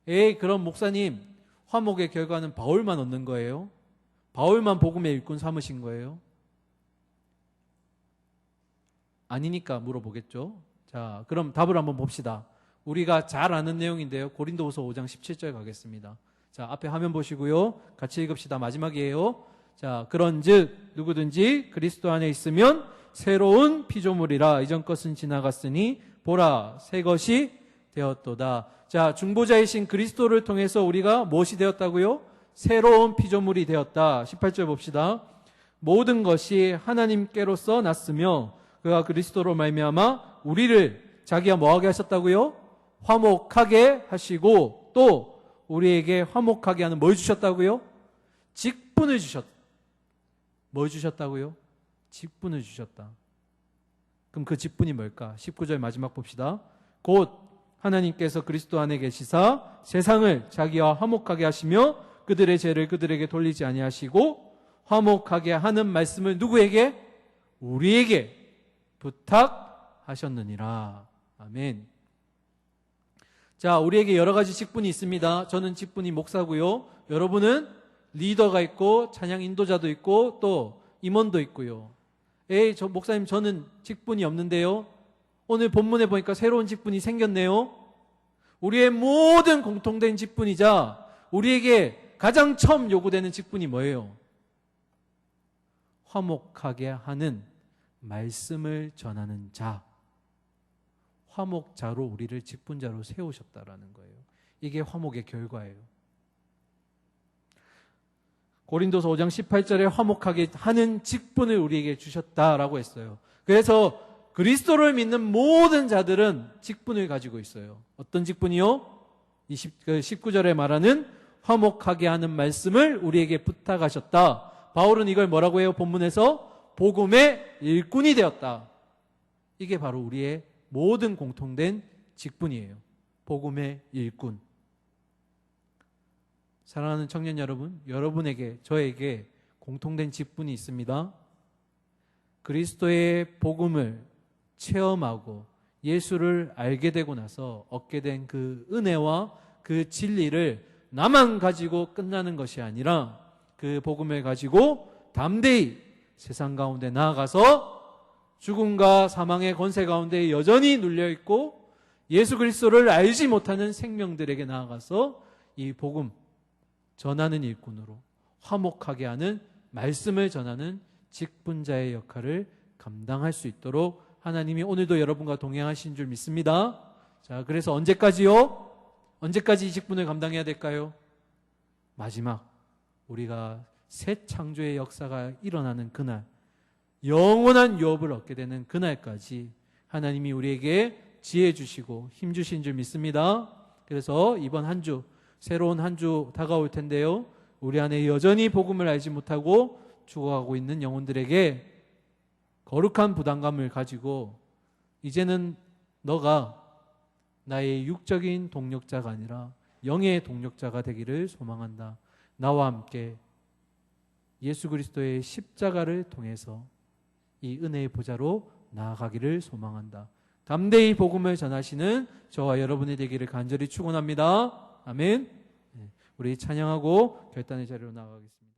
에이, 그럼 목사님, 화목의 결과는 바울만 얻는 거예요? 바울만 복음의 일꾼 삼으신 거예요? 아니니까 물어보겠죠. 자, 그럼 답을 한번 봅시다. 우리가 잘 아는 내용인데요. 고린도후서 5장 17절 가겠습니다. 자, 앞에 화면 보시고요. 같이 읽읍시다. 마지막이에요. 자, 그런즉 누구든지 그리스도 안에 있으면 새로운 피조물이라. 이전 것은 지나갔으니 보라 새 것이 되었도다. 자, 중보자이신 그리스도를 통해서 우리가 무엇이 되었다고요? 새로운 피조물이 되었다. 18절 봅시다. 모든 것이 하나님께로서 났으며 그가 그리스도로 말미암아 우리를 자기가 뭐하게 하셨다고요? 화목하게 하시고 또 우리에게 화목하게 하는 뭘 주셨다고요? 직분을 주셨다. 뭘 주셨다고요? 직분을 주셨다. 그럼 그 직분이 뭘까? 19절 마지막 봅시다. 곧 하나님께서 그리스도 안에 계시사 세상을 자기와 화목하게 하시며 그들의 죄를 그들에게 돌리지 아니하시고 화목하게 하는 말씀을 누구에게? 우리에게 부탁하셨느니라. 아멘. 자, 우리에게 여러 가지 직분이 있습니다. 저는 직분이 목사고요. 여러분은 리더가 있고 찬양 인도자도 있고 또 임원도 있고요. 에이, 저 목사님 저는 직분이 없는데요. 오늘 본문에 보니까 새로운 직분이 생겼네요. 우리의 모든 공통된 직분이자 우리에게 가장 처음 요구되는 직분이 뭐예요? 화목하게 하는 말씀을 전하는 자. 화목자로 우리를 직분자로 세우셨다라는 거예요. 이게 화목의 결과예요. 고린도서 5장 18절에 화목하게 하는 직분을 우리에게 주셨다라고 했어요. 그래서 그리스도를 믿는 모든 자들은 직분을 가지고 있어요. 어떤 직분이요? 19절에 말하는 화목하게 하는 말씀을 우리에게 부탁하셨다. 바울은 이걸 뭐라고 해요? 본문에서 복음의 일꾼이 되었다. 이게 바로 우리의 모든 공통된 직분이에요. 복음의 일꾼. 사랑하는 청년 여러분, 여러분에게, 저에게 공통된 직분이 있습니다. 그리스도의 복음을 체험하고 예수를 알게 되고 나서 얻게 된 그 은혜와 그 진리를 나만 가지고 끝나는 것이 아니라 그 복음을 가지고 담대히 세상 가운데 나아가서 죽음과 사망의 권세 가운데 여전히 눌려있고 예수 그리스도를 알지 못하는 생명들에게 나아가서 이 복음 전하는 일꾼으로 화목하게 하는 말씀을 전하는 직분자의 역할을 감당할 수 있도록 하나님이 오늘도 여러분과 동행하신 줄 믿습니다. 자, 그래서 언제까지요? 언제까지 이 직분을 감당해야 될까요? 마지막 우리가 새 창조의 역사가 일어나는 그날, 영원한 유업을 얻게 되는 그날까지 하나님이 우리에게 지혜 주시고 힘 주신 줄 믿습니다. 그래서 이번 한 주, 새로운 한 주 다가올 텐데요, 우리 안에 여전히 복음을 알지 못하고 죽어가고 있는 영혼들에게 거룩한 부담감을 가지고 이제는 너가 나의 육적인 동력자가 아니라 영의 동력자가 되기를 소망한다. 나와 함께 예수 그리스도의 십자가를 통해서 이 은혜의 보좌로 나아가기를 소망한다. 담대히 복음을 전하시는 저와 여러분이 되기를 간절히 축원합니다. 아멘. 우리 찬양하고 결단의 자리로 나아가겠습니다.